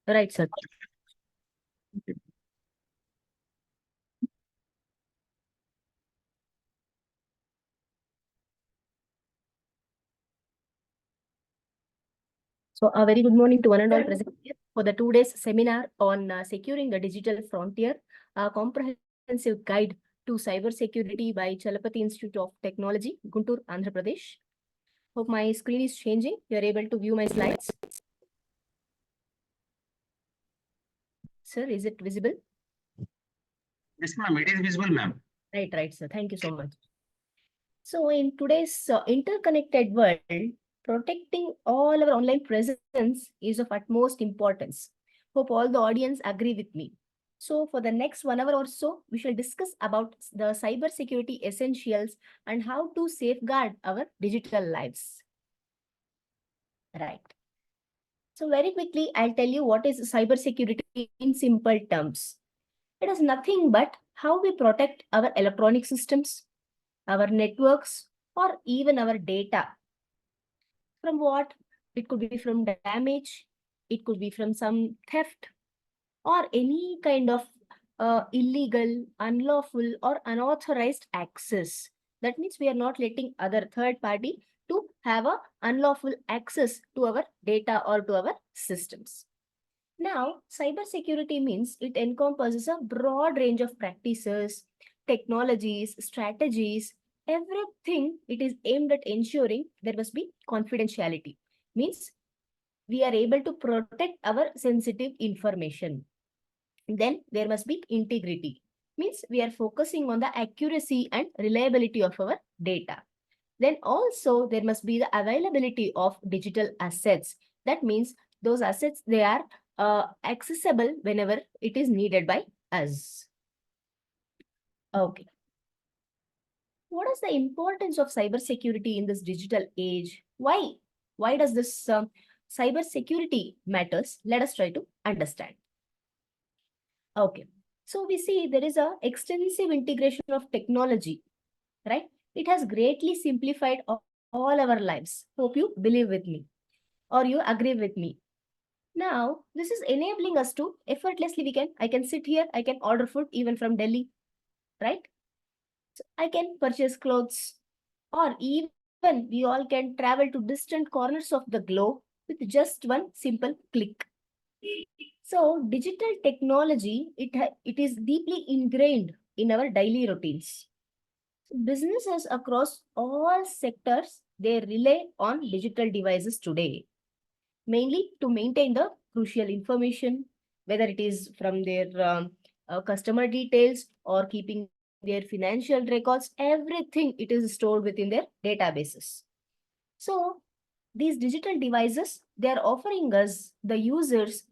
Right, sir. So a very good morning to one and all present here for the 2 days seminar on securing the digital frontier, a comprehensive guide to cybersecurity by Chalapati Institute of Technology, Guntur, Andhra Pradesh. Hope my screen is changing. You are able to view my slides. Sir, is it visible? Yes, ma'am. It is visible, ma'am. Right, sir. Thank you so much. So in today's interconnected world, protecting all our online presence is of utmost importance. Hope all the audience agree with me. So for the next 1 hour or so, we shall discuss about the cybersecurity essentials and how to safeguard our digital lives. Right. So very quickly, I'll tell you what is cybersecurity in simple terms. It is nothing but how we protect our electronic systems, our networks, or even our data. From what? It could be from damage, it could be from some theft, or any kind of illegal, unlawful, or unauthorized access. That means we are not letting other third party to have a unlawful access to our data or to our systems. Now, cybersecurity means it encompasses a broad range of practices, technologies, strategies, everything. It is aimed at ensuring there must be confidentiality. Means we are able to protect our sensitive information. Then there must be integrity. Means we are focusing on the accuracy and reliability of our data. Then also there must be the availability of digital assets. That means those assets, they are accessible whenever it is needed by us. Okay. What is the importance of cybersecurity in this digital age? Why? Why does this cybersecurity matters? Let us try to understand. Okay. So we see there is a extensive integration of technology, right? It has greatly simplified all our lives. Hope you believe with me or you agree with me. Now, this is enabling us to effortlessly I can sit here, I can order food even from Delhi, right? So I can purchase clothes, or even we all can travel to distant corners of the globe with just one simple click. So digital technology, it is deeply ingrained in our daily routines. Businesses across all sectors, they rely on digital devices today, mainly to maintain the crucial information, whether it is from their customer details or keeping their financial records, everything it is stored within their databases. So these digital devices, they are offering us, the users,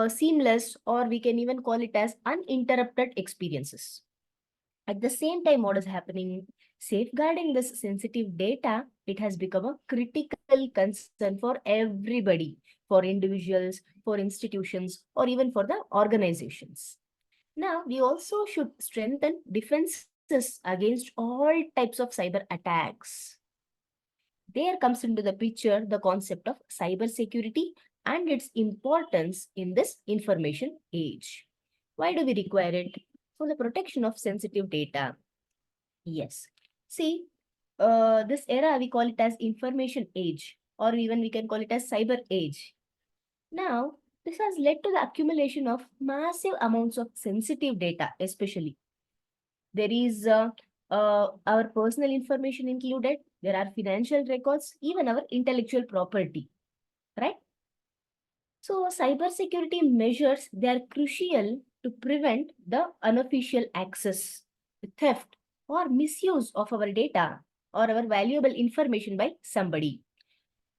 seamless, or we can even call it as uninterrupted experiences. At the same time, what is happening? Safeguarding this sensitive data, it has become a critical concern for everybody, for individuals, for institutions, or even for the organizations. Now, we also should strengthen defenses against all types of cyber attacks. There comes into the picture the concept of cybersecurity and its importance in this information age. Why do we require it? For the protection of sensitive data. Yes. See, this era, we call it as information age, or even we can call it as cyber age. Now, this has led to the accumulation of massive amounts of sensitive data, especially. There is our personal information included. There are financial records, even our intellectual property, right? So cybersecurity measures, they are crucial to prevent the unofficial access, theft, or misuse of our data or our valuable information by somebody.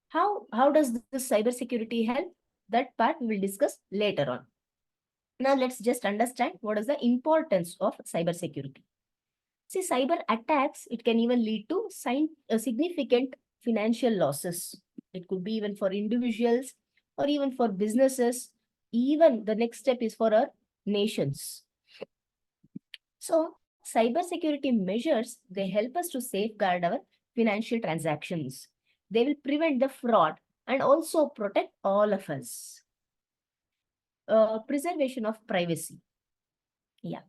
How does this cybersecurity help? That part we will discuss later on. Now let's just understand what is the importance of cybersecurity. See, cyber attacks, it can even lead to significant financial losses. It could be even for individuals or even for businesses. Even the next step is for our nations. So, cybersecurity measures, they help us to safeguard our financial transactions. They will prevent the fraud and also protect all of us. preservation of privacy. Yeah.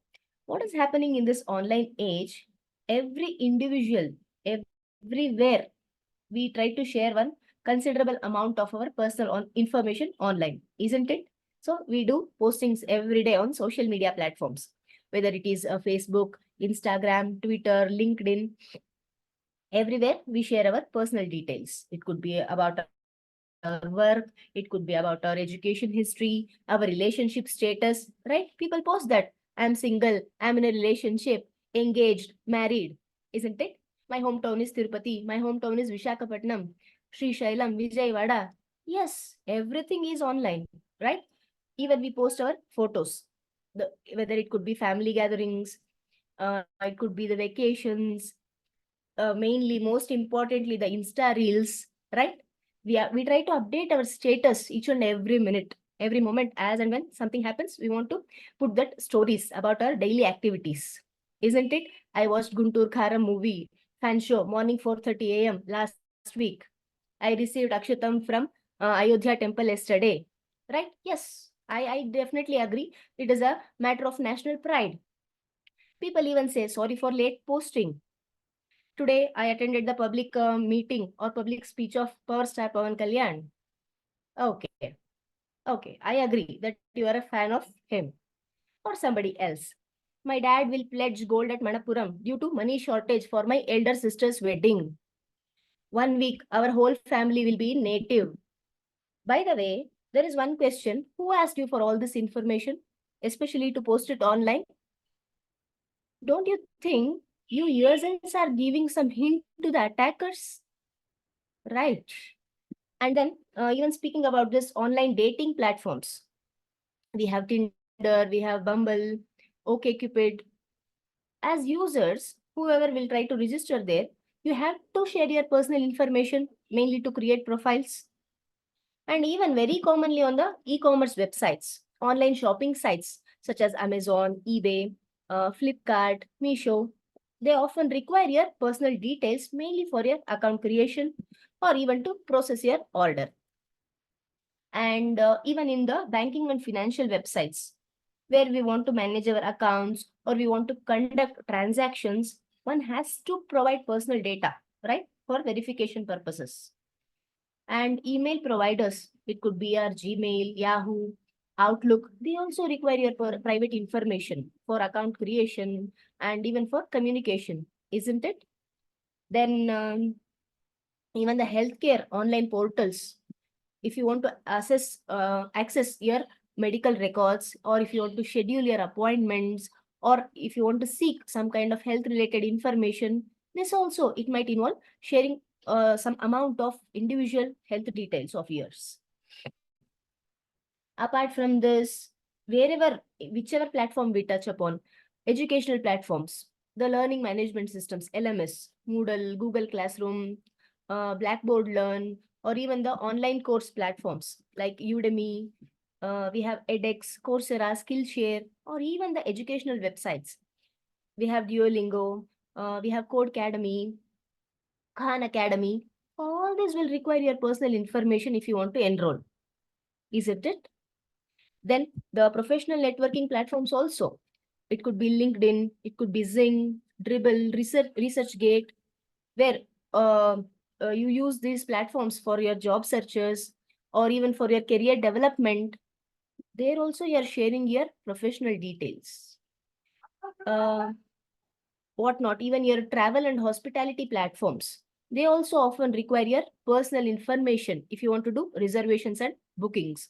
What is happening in this online age? Every individual, everywhere, we try to share one considerable amount of our personal information online, isn't it? So we do postings every day on social media platforms, whether it is Facebook, Instagram, Twitter, LinkedIn. Everywhere we share our personal details. It could be about our work, it could be about our education history, our relationship status, right? People post that I'm single, I'm in a relationship, engaged, married, isn't it? My hometown is Tirupati, my hometown is Vishakhapatnam, Sri Shailam, Vijayawada. Yes, everything is online, right? Even we post our photos, whether it could be family gatherings, it could be the vacations, mainly most importantly the Insta reels, right? We try to update our status each and every minute, every moment. As and when something happens, we want to put that stories about our daily activities, isn't it? I watched Guntur Kharam movie fan show morning 4:30 a.m. last week. I received akshatam from Ayodhya temple yesterday, right? Yes, I definitely agree. It is a matter of national pride. People even say sorry for late posting. Today, I attended the public meeting or public speech of Power Star Pawan Kalyan. Okay, okay, I agree that you are a fan of him or somebody else. My dad will pledge gold at Manapuram due to money shortage for my elder sister's wedding. 1 week, our whole family will be native. By the way, there is one question. Who asked you for all this information, especially to post it online? Don't you think you users are giving some hint to the attackers? Right. And then, even speaking about this online dating platforms, we have Tinder, we have Bumble, OkCupid. As users, whoever will try to register there, you have to share your personal information, mainly to create profiles. And even very commonly on the e-commerce websites, online shopping sites such as Amazon, eBay, Flipkart, Meesho, they often require your personal details mainly for your account creation or even to process your order. And even in the banking and financial websites where we want to manage our accounts or we want to conduct transactions, one has to provide personal data, right, for verification purposes. And email providers, it could be our Gmail, Yahoo, Outlook, they also require your private information for account creation and even for communication, isn't it? Then even the healthcare online portals, if you want to access your medical records, or if you want to schedule your appointments, or if you want to seek some kind of health related information, this also it might involve sharing some amount of individual health details of yours. Apart from this, wherever, whichever platform we touch upon, educational platforms, the learning management systems, LMS, Moodle, Google Classroom, Blackboard Learn, or even the online course platforms like Udemy, we have edX, Coursera, Skillshare, or even the educational websites. We have Duolingo, we have Code Academy, Khan Academy. All this will require your personal information if you want to enroll, isn't it? Then the professional networking platforms also. It could be LinkedIn, it could be Zing, Dribble, ResearchGate, where uh, you use these platforms for your job searches or even for your career development. There also you are sharing your professional details. Uh, what not, even your travel and hospitality platforms. They also often require your personal information if you want to do reservations and bookings.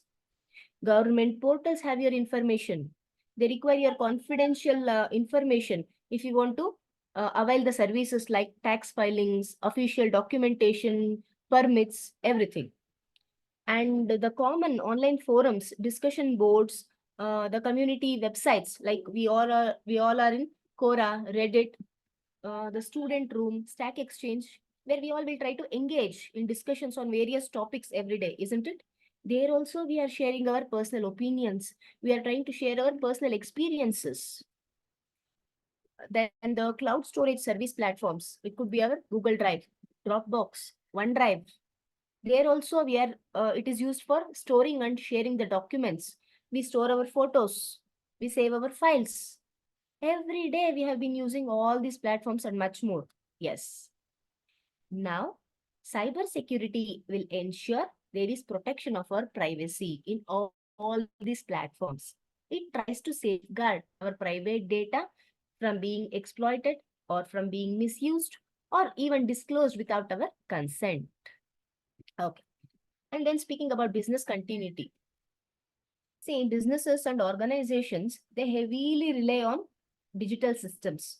Government portals have your information. They require your confidential information if you want to avail the services like tax filings, official documentation, permits, everything. And the common online forums, discussion boards, the community websites, like we all are in Quora, Reddit, the student room, Stack Exchange, where we all will try to engage in discussions on various topics every day, isn't it? There also we are sharing our personal opinions. We are trying to share our personal experiences. Then the cloud storage service platforms, it could be our Google Drive, Dropbox, OneDrive. There also we are, it is used for storing and sharing the documents. we store our photos, we save our files. Every day we have been using all these platforms and much more. Yes. Now, cybersecurity will ensure there is protection of our privacy in all these platforms. It tries to safeguard our private data from being exploited or from being misused or even disclosed without our consent. Okay. And then speaking about business continuity. See, businesses and organizations, they heavily rely on digital systems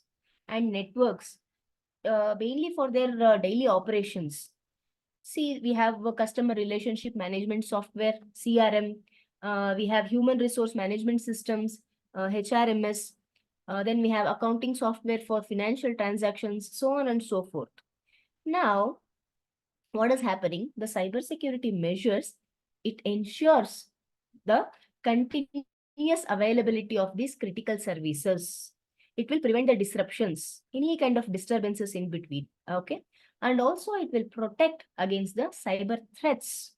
and networks, mainly for their daily operations. See, we have a customer relationship management software, CRM. We have human resource management systems, HRMS. Then we have accounting software for financial transactions, so on and so forth. Now, what is happening? The cybersecurity measures, it ensures the continuous availability of these critical services. It will prevent the disruptions, any kind of disturbances in between. Okay. And also it will protect against the cyber threats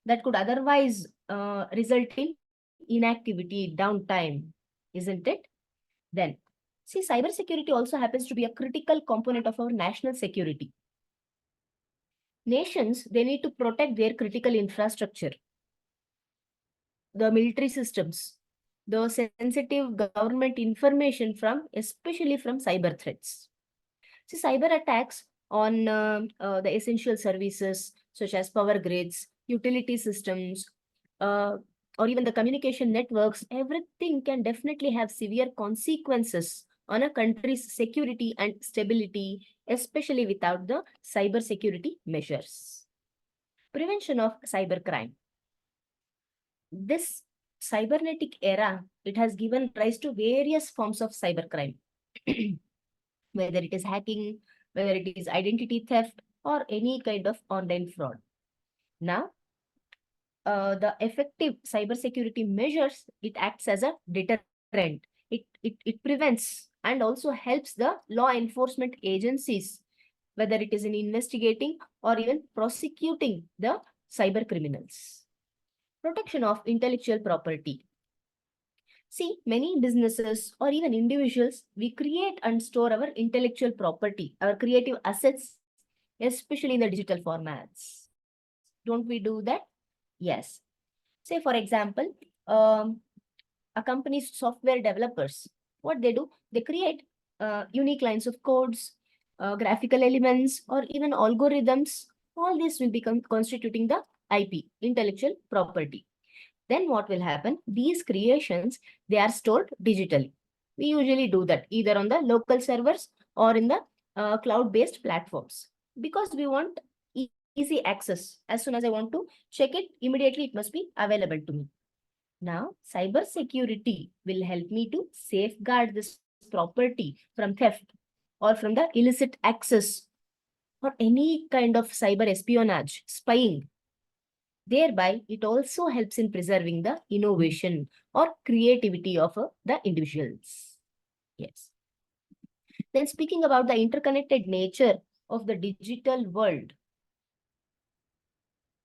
that could otherwise result in inactivity, downtime, isn't it? Then, see, cybersecurity also happens to be a critical component of our national security. Nations, they need to protect their critical infrastructure, the military systems, the sensitive government information especially from cyber threats. See, cyber attacks on the essential services such as power grids, utility systems, uh, or even the communication networks, everything can definitely have severe consequences on a country's security and stability, especially without the cyber security measures. Prevention of cybercrime. This cybernetic era, it has given rise to various forms of cybercrime, whether it is hacking, whether it is identity theft, or any kind of online fraud. Now, the effective cybersecurity measures, it acts as a deterrent. It prevents and also helps the law enforcement agencies, whether it is in investigating or even prosecuting the cyber criminals. Protection of intellectual property. See, many businesses or even individuals, we create and store our intellectual property, our creative assets, especially in the digital formats. Don't we do that? Yes. Say, for example, a company's software developers, what they do, they create unique lines of codes, graphical elements, or even algorithms. All this will become constituting the IP, intellectual property. Then what will happen? These creations, they are stored digitally. We usually do that either on the local servers or in the cloud-based platforms, because we want easy access. As soon as I want to check it, immediately it must be available to me. Now, cyber security will help me to safeguard this property from theft or from the illicit access or any kind of cyber espionage, spying. Thereby, it also helps in preserving the innovation or creativity of the individuals. Yes. Then speaking about the interconnected nature of the digital world,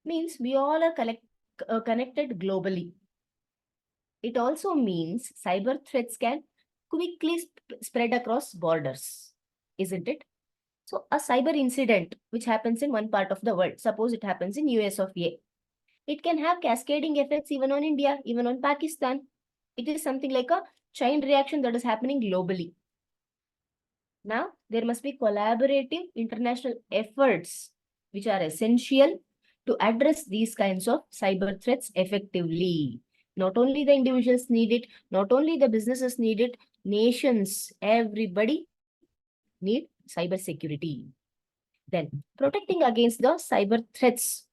means we all are connected globally. It also means cyber threats can quickly spread across borders, isn't it? So a cyber incident which happens in one part of the world, suppose it happens in US of A, it can have cascading effects even on India, even on Pakistan. It is something like a chain reaction that is happening globally. Now, there must be collaborative international efforts which are essential to address these kinds of cyber threats effectively. Not only the individuals need it, not only the businesses need it, nations, everybody need cyber security. Then, protecting against the cyber threats,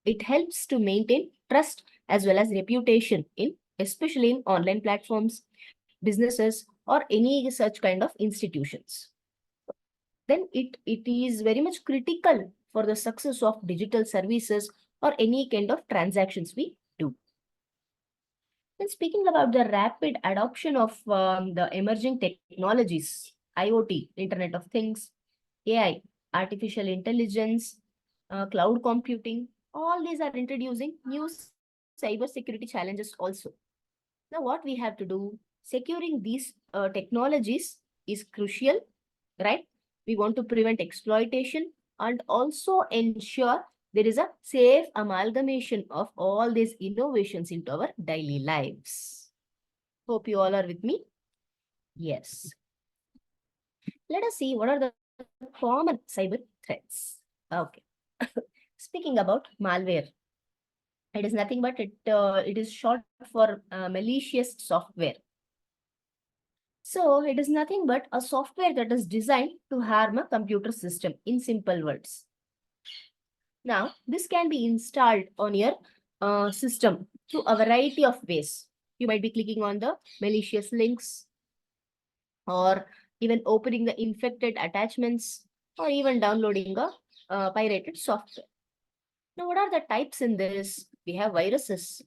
it helps to maintain trust as well as reputation in, especially in online platforms, businesses, or any such kind of institutions. Then it is very much critical for the success of digital services or any kind of transactions we do. Then speaking about the rapid adoption of the emerging technologies, IoT, Internet of Things, AI, artificial intelligence, cloud computing, all these are introducing new cybersecurity challenges also. Now, what we have to do, securing these technologies is crucial, right? We want to prevent exploitation and also ensure there is a safe amalgamation of all these innovations into our daily lives. Hope you all are with me. Yes. Let us see what are the common cyber threats. Okay. Speaking about malware, it is nothing but it is short for malicious software. So it is nothing but a software that is designed to harm a computer system in simple words. Now, this can be installed on your system through a variety of ways. You might be clicking on the malicious links or even opening the infected attachments or even downloading a pirated software. Now, what are the types in this? We have viruses.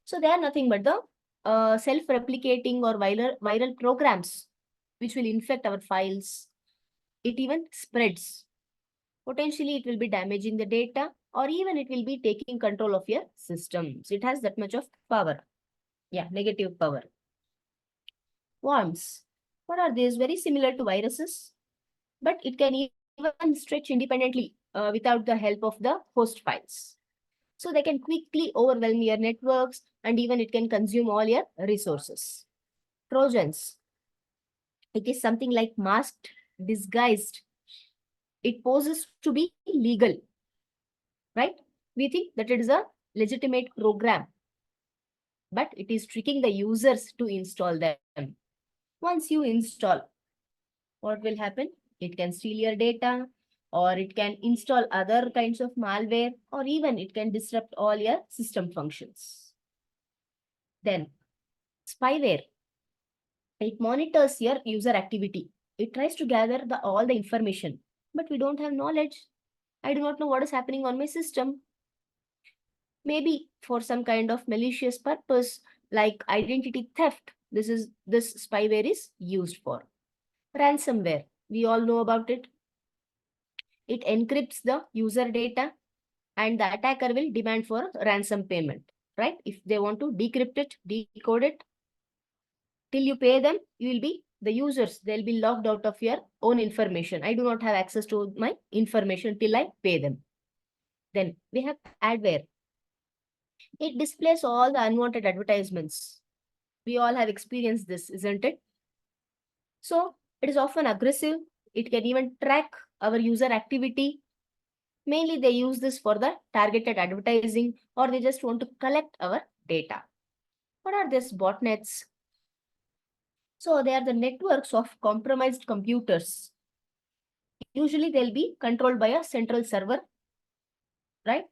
So they are nothing but the self-replicating or viral programs which will infect our files. It even spreads. Potentially, it will be damaging the data or even it will be taking control of your systems. It has that much of power. Yeah, negative power. Worms. What are these? Very similar to viruses, but it can even stretch independently without the help of the host files. So they can quickly overwhelm your networks and even it can consume all your resources. Trojans. It is something like masked, disguised. It poses to be legal, right? We think that it is a legitimate program, but it is tricking the users to install them. Once you install, what will happen? It can steal your data, or it can install other kinds of malware, or even it can disrupt all your system functions. Then, spyware. It monitors your user activity. It tries to gather all the information, but we don't have knowledge. I do not know what is happening on my system. Maybe for some kind of malicious purpose like identity theft. This spyware is used for. Ransomware. We all know about it. It encrypts the user data and the attacker will demand for ransom payment, right? If they want to decrypt it, decode it, till you pay them, you will be the users. They'll be locked out of your own information. I do not have access to my information till I pay them. Then we have adware. It displays all the unwanted advertisements. We all have experienced this, isn't it? So it is often aggressive. It can even track our user activity. Mainly they use this for the targeted advertising or they just want to collect our data. What are these botnets? So they are the networks of compromised computers. Usually they'll be controlled by a central server, right?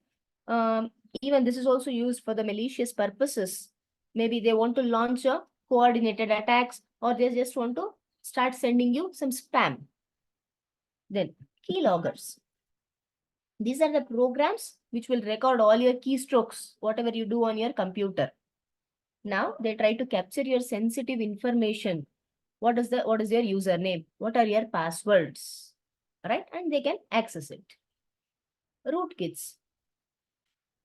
Even this is also used for the malicious purposes. Maybe they want to launch a coordinated attacks or they just want to start sending you some spam. Then keyloggers. These are the programs which will record all your keystrokes, whatever you do on your computer. Now they try to capture your sensitive information. What is your username? What are your passwords? Right? And they can access it. Rootkits.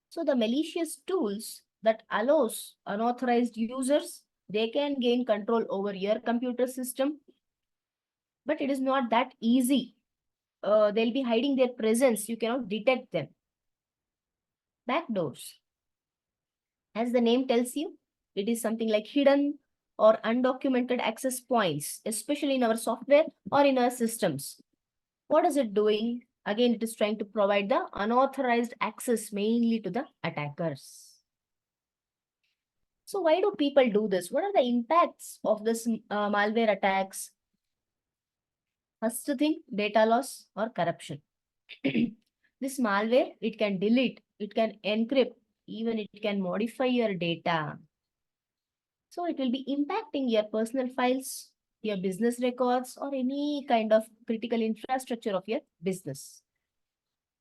So the malicious tools that allows unauthorized users, they can gain control over your computer system. But it is not that easy. They'll be hiding their presence. You cannot detect them. Backdoors. As the name tells you, it is something like hidden or undocumented access points, especially in our software or in our systems. What is it doing? Again, it is trying to provide the unauthorized access mainly to the attackers. So why do people do this? What are the impacts of this malware attacks? First thing, data loss or corruption. This malware, it can delete, it can encrypt, even it can modify your data. So it will be impacting your personal files, your business records, or any kind of critical infrastructure of your business.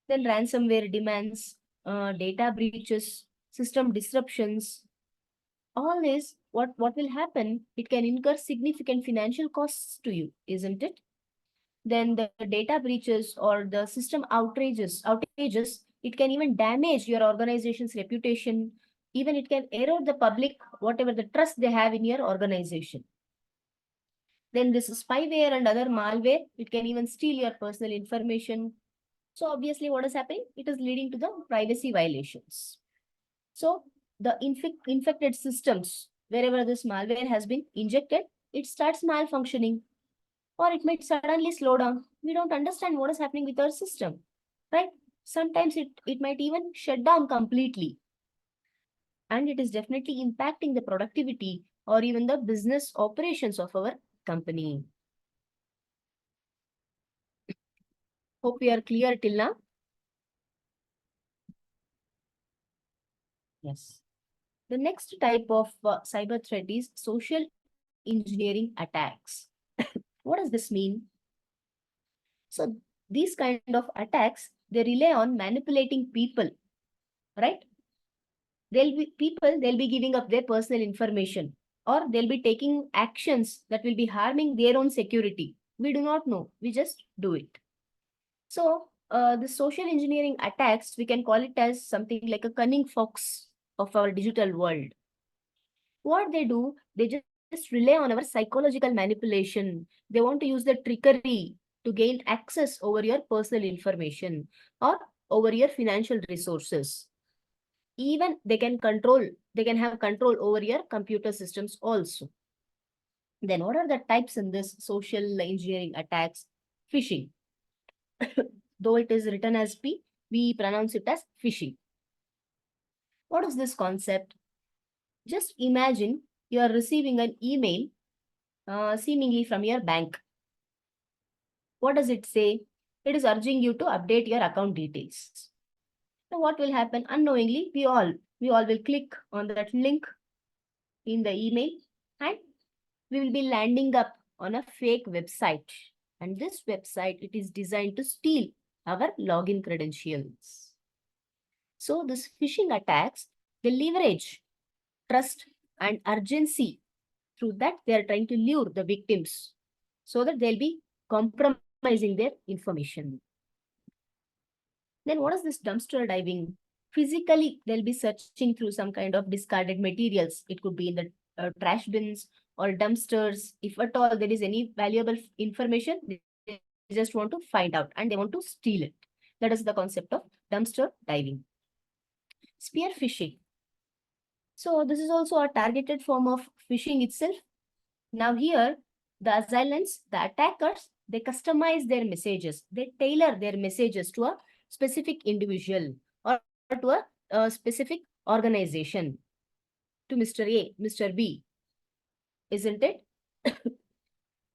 Then ransomware demands, data breaches, system disruptions. All this, what will happen? It can incur significant financial costs to you, isn't it? Then the data breaches or the system outrages, It can even damage your organization's reputation. Even it can erode the public, whatever the trust they have in your organization. Then this spyware and other malware, it can even steal your personal information. So obviously what is happening? It is leading to the privacy violations. So the infected systems, wherever this malware has been injected, it starts malfunctioning, or it might suddenly slow down. We don't understand what is happening with our system, right? Sometimes it might even shut down completely. And it is definitely impacting the productivity or even the business operations of our company. Hope we are clear till now. Yes. The next type of cyber threat is social engineering attacks. What does this mean? So these kind of attacks, they rely on manipulating people, right? They'll be giving up their personal information, or they'll be taking actions that will be harming their own security. We do not know. We just do it. So the social engineering attacks, we can call it as something like a cunning fox of our digital world. What they do, they just rely on our psychological manipulation. They want to use the trickery to gain access over your personal information or over your financial resources. Even they can have control over your computer systems also. Then what are the types in this social engineering attacks? Phishing. Though it is written as P, we pronounce it as phishing. What is this concept? Just imagine you are receiving an email seemingly from your bank. What does it say? It is urging you to update your account details. Now what will happen? Unknowingly, we all will click on that link in the email, and we will be landing up on a fake website. And this website, it is designed to steal our login credentials. So this phishing attacks, they leverage trust and urgency. Through that, they are trying to lure the victims so that they'll be compromising their information. Then what is this dumpster diving? Physically, they'll be searching through some kind of discarded materials. It could be in the trash bins or dumpsters. If at all there is any valuable information, they just want to find out and they want to steal it. That is the concept of dumpster diving. Spear phishing. So this is also a targeted form of phishing itself. Now here, the assailants, the attackers, they customize their messages. They tailor their messages to a specific individual or to a specific organization, to Mr. A, Mr. B, isn't it?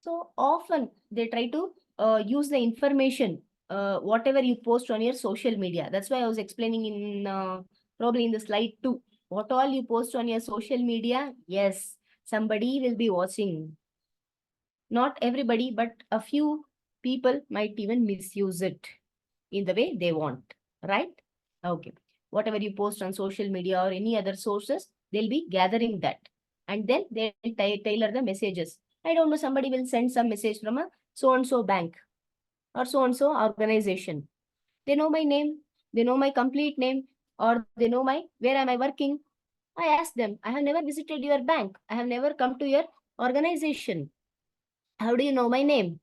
So often they try to use the information, whatever you post on your social media. That's why I was explaining in probably in the slide 2. What all you post on your social media, yes, somebody will be watching. Not everybody, but a few people might even misuse it in the way they want, right? Okay. Whatever you post on social media or any other sources, they'll be gathering that. And then they'll tailor the messages. I don't know, somebody will send some message from a so-and-so bank or so-and-so organization. They know my name, they know my complete name, or they know where am I working. I ask them, I have never visited your bank. I have never come to your organization. How do you know my name?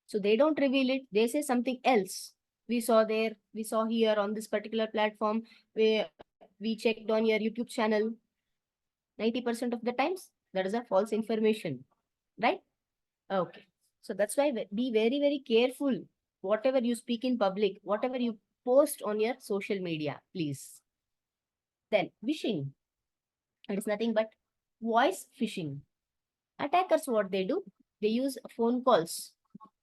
So they don't reveal it. They say something else. We saw here on this particular platform where we checked on your YouTube channel. 90% of the times, that is a false information, right? Okay. So that's why be very, very careful. Whatever you speak in public, whatever you post on your social media, please. Then phishing. It is nothing but voice phishing. Attackers, what they do? They use phone calls.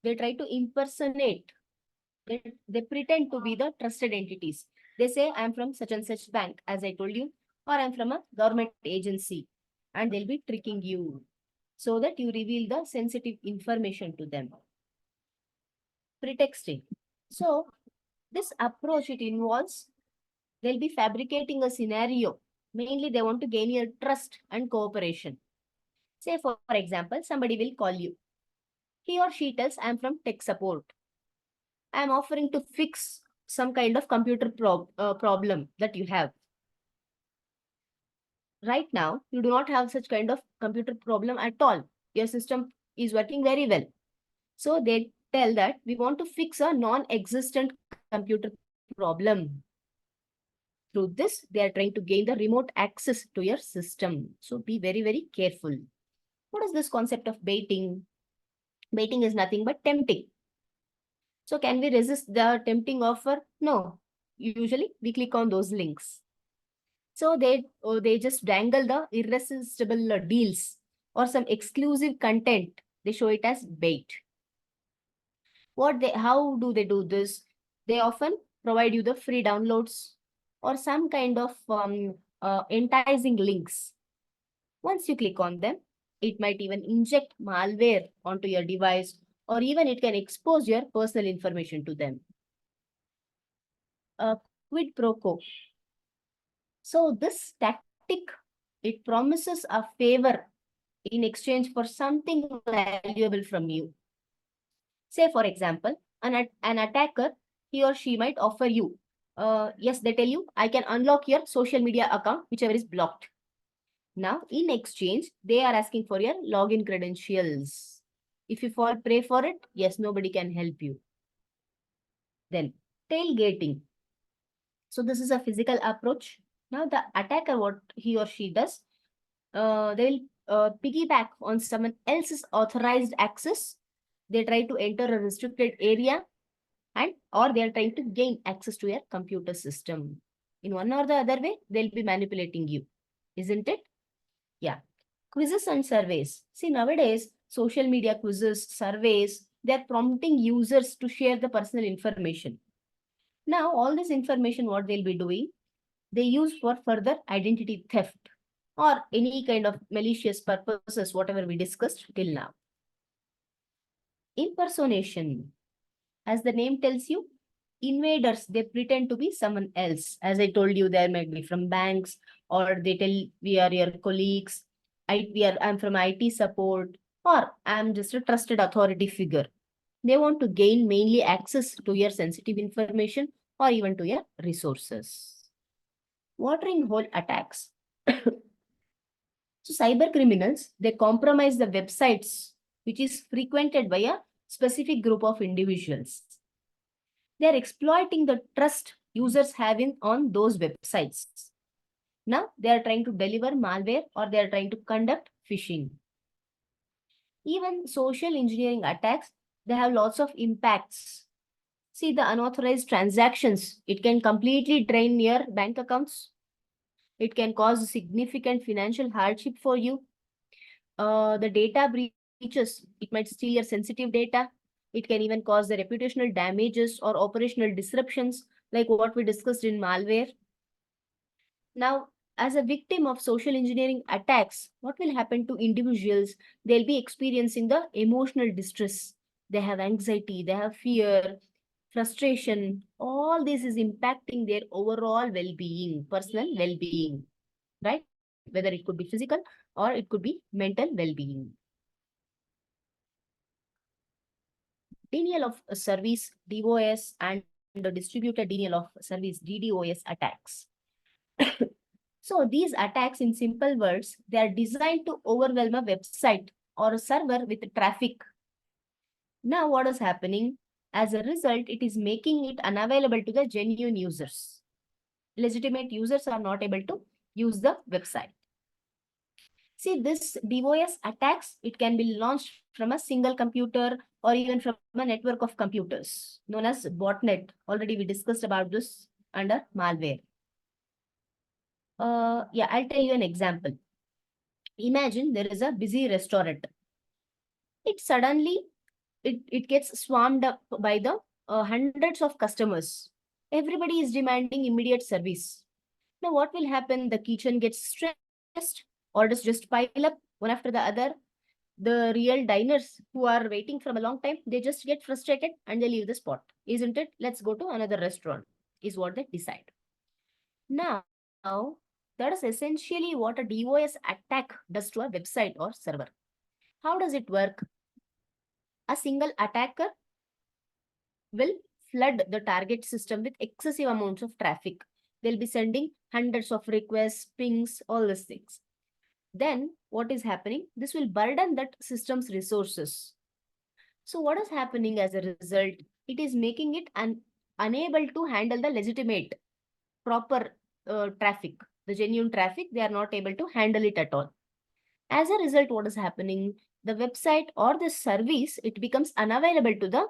They try to impersonate. They pretend to be the trusted entities. They say, I'm from such and such bank, as I told you, or I'm from a government agency. And they'll be tricking you so that you reveal the sensitive information to them. Pretexting. So this approach, it involves, they'll be fabricating a scenario. Mainly, they want to gain your trust and cooperation. Say, for example, somebody will call you. He or she tells, I'm from tech support. I'm offering to fix some kind of computer problem that you have. Right now, you do not have such kind of computer problem at all. Your system is working very well. So they tell that we want to fix a non-existent computer problem. Through this, they are trying to gain the remote access to your system. So be very, very careful. What is this concept of baiting? Baiting is nothing but tempting. So can we resist the tempting offer? No. Usually we click on those links. So they just dangle the irresistible deals or some exclusive content. They show it as bait. How do they do this? They often provide you the free downloads or some kind of enticing links. Once you click on them, it might even inject malware onto your device, or even it can expose your personal information to them. Quid pro quo. So this tactic, it promises a favor in exchange for something valuable from you. Say, for example, an attacker, he or she might offer you, yes, they tell you, I can unlock your social media account, whichever is blocked. Now, in exchange, they are asking for your login credentials. If you fall prey for it, yes, nobody can help you. Then, tailgating. So this is a physical approach. Now, the attacker, what he or she does, they will piggyback on someone else's authorized access. They try to enter a restricted area, or they are trying to gain access to your computer system. In one or the other way, they'll be manipulating you, isn't it? Yeah. Quizzes and surveys. See, nowadays, social media quizzes, surveys, they're prompting users to share the personal information. Now, all this information, what they'll be doing, they use for further identity theft or any kind of malicious purposes, whatever we discussed till now. Impersonation. As the name tells you, invaders, they pretend to be someone else. As I told you, there might be from banks, or they tell we are your colleagues, I'm from IT support, or I'm just a trusted authority figure. They want to gain mainly access to your sensitive information or even to your resources. Watering hole attacks. So cyber criminals, they compromise the websites which is frequented by a specific group of individuals. They are exploiting the trust users have on those websites. Now, they are trying to deliver malware or they are trying to conduct phishing. Even social engineering attacks, they have lots of impacts. See, the unauthorized transactions, it can completely drain your bank accounts. It can cause significant financial hardship for you. The data breaches, it might steal your sensitive data. It can even cause the reputational damages or operational disruptions, like what we discussed in malware. Now, as a victim of social engineering attacks, what will happen to individuals? They'll be experiencing the emotional distress. They have anxiety, they have fear, frustration. All this is impacting their overall well-being, personal well-being, right? Whether it could be physical or it could be mental well-being. Denial of service, DOS, and the distributed denial of service, DDoS attacks. So these attacks, in simple words, they are designed to overwhelm a website or a server with traffic. Now what is happening? As a result, it is making it unavailable to the genuine users. Legitimate users are not able to use the website. See, this DOS attacks, it can be launched from a single computer or even from a network of computers known as botnet. Already we discussed about this under malware. Yeah, I'll tell you an example. Imagine there is a busy restaurant. It gets swarmed up by the hundreds of customers. Everybody is demanding immediate service. Now what will happen? The kitchen gets stressed, orders just pile up one after the other. The real diners who are waiting from a long time, they just get frustrated and they leave the spot. Isn't it? Let's go to another restaurant, is what they decide. Now, that is essentially what a DOS attack does to a website or server. How does it work? A single attacker will flood the target system with excessive amounts of traffic. They'll be sending hundreds of requests, pings, all these things. Then what is happening? This will burden that system's resources. So what is happening as a result? It is making it unable to handle the legitimate, proper traffic, the genuine traffic. They are not able to handle it at all. As a result, what is happening? The website or the service, it becomes unavailable to the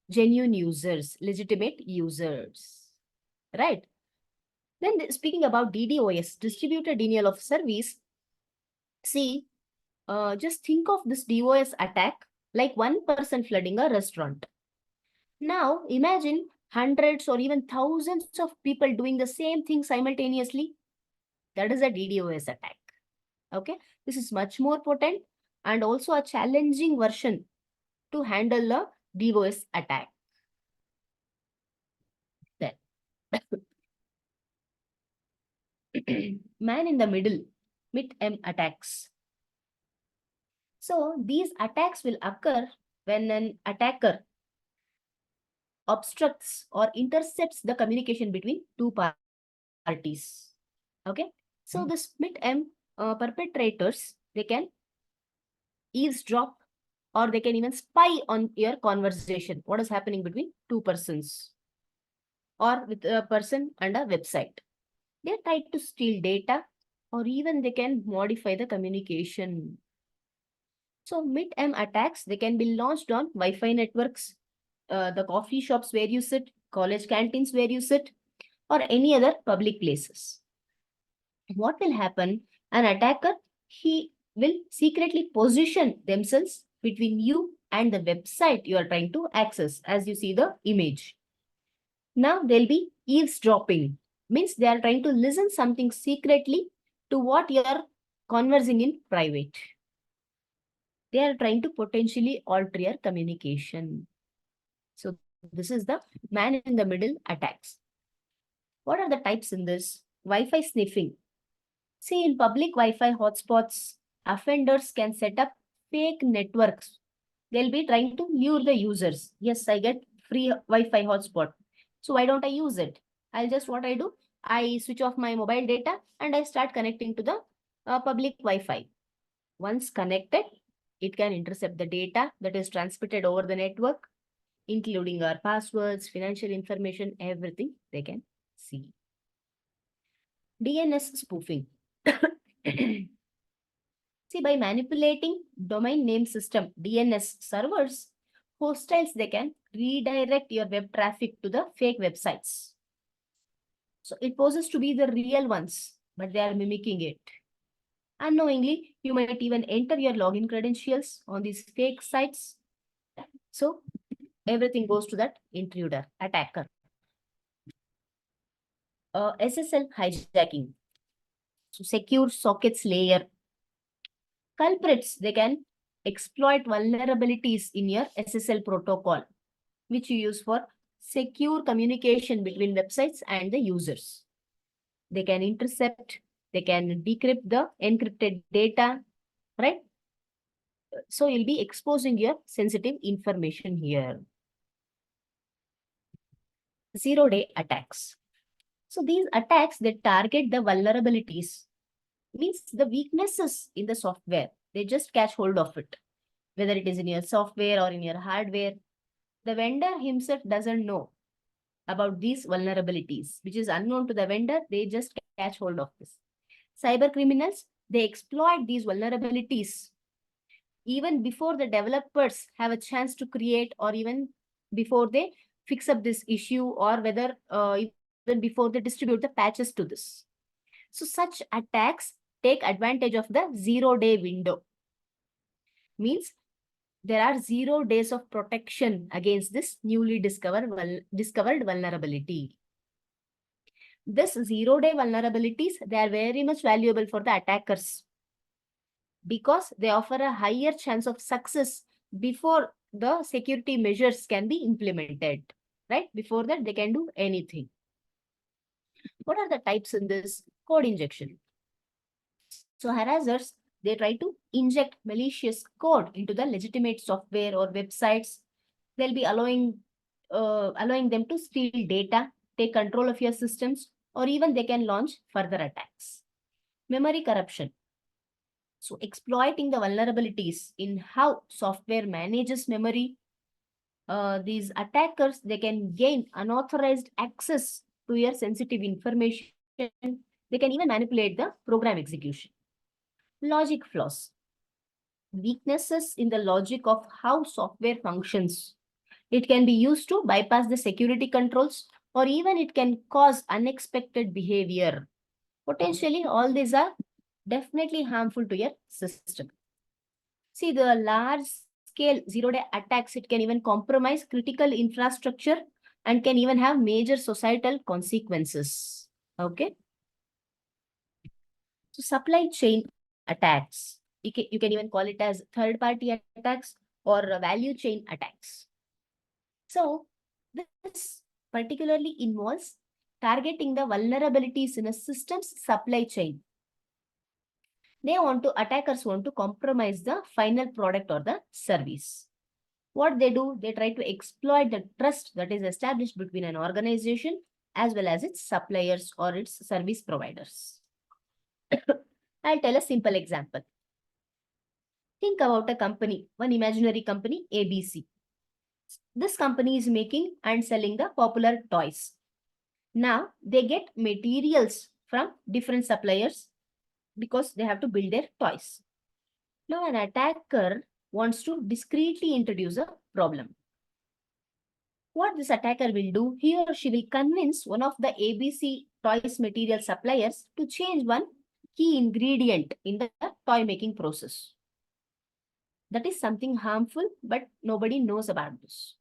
genuine users, legitimate users, right? Then speaking about DDoS, distributed denial of service, see, just think of this DOS attack like one person flooding a restaurant. Now imagine hundreds or even thousands of people doing the same thing simultaneously. That is a DDoS attack. Okay, this is much more potent and also a challenging version to handle the DDoS attack. Then man in the middle, mid-M attacks. So these attacks will occur when an attacker obstructs or intercepts the communication between two parties. Okay, so this mid-M perpetrators, they can eavesdrop or they can even spy on your conversation, what is happening between two persons or with a person and a website. They try to steal data or even they can modify the communication. So mid-M attacks, they can be launched on Wi-Fi networks, the coffee shops where you sit, college canteens where you sit, or any other public places. What will happen? An attacker, he will secretly position themselves between you and the website you are trying to access, as you see the image. Now they'll be eavesdropping, means they are trying to listen something secretly to what you are conversing in private. They are trying to potentially alter your communication. So this is the man in the middle attacks. What are the types in this? Wi-Fi sniffing. See, in public Wi-Fi hotspots, offenders can set up fake networks. They'll be trying to lure the users. Yes, I get free Wi-Fi hotspot. So why don't I use it? I'll just, what I do? I switch off my mobile data and I start connecting to the public Wi-Fi. Once connected, it can intercept the data that is transmitted over the network, including our passwords, financial information, everything they can see. DNS spoofing. See, by manipulating domain name system, DNS servers, hostiles, they can redirect your web traffic to the fake websites. So it poses to be the real ones, but they are mimicking it. Unknowingly, you might even enter your login credentials on these fake sites. So everything goes to that intruder, attacker. SSL hijacking. So secure sockets layer. Culprits, they can exploit vulnerabilities in your SSL protocol, which you use for secure communication between websites and the users. They can intercept, they can decrypt the encrypted data, right? So you'll be exposing your sensitive information here. Zero-day attacks. So these attacks, they target the vulnerabilities, means the weaknesses in the software. They just catch hold of it, whether it is in your software or in your hardware. The vendor himself doesn't know about these vulnerabilities, which is unknown to the vendor. They just catch hold of this. Cyber criminals, they exploit these vulnerabilities even before the developers have a chance to create, or even before they fix up this issue, or whether even before they distribute the patches to this. So such attacks take advantage of the 0-day window. Means there are 0 days of protection against this newly discovered vulnerability. This 0-day vulnerabilities, they are very much valuable for the attackers because they offer a higher chance of success before the security measures can be implemented, right? Before that, they can do anything. What are the types in this? Code injection. So harassers, they try to inject malicious code into the legitimate software or websites. They'll be allowing allowing them to steal data, take control of your systems, or even they can launch further attacks. Memory corruption. So exploiting the vulnerabilities in how software manages memory, these attackers, they can gain unauthorized access to your sensitive information. They can even manipulate the program execution. Logic flaws. Weaknesses in the logic of how software functions. It can be used to bypass the security controls, or even it can cause unexpected behavior. Potentially, all these are definitely harmful to your system. See, the large-scale zero-day attacks, it can even compromise critical infrastructure and can even have major societal consequences. Okay. So supply chain attacks, you can even call it as third-party attacks or value chain attacks. So this particularly involves targeting the vulnerabilities in a system's supply chain. Attackers want to compromise the final product or the service. What they do, they try to exploit the trust that is established between an organization as well as its suppliers or its service providers. I'll tell a simple example. Think about a company, one imaginary company, ABC. This company is making and selling the popular toys. Now, they get materials from different suppliers because they have to build their toys. Now, an attacker wants to discreetly introduce a problem. What this attacker will do, he or she will convince one of the ABC toys material suppliers to change one key ingredient in the toy making process. That is something harmful, but nobody knows about this.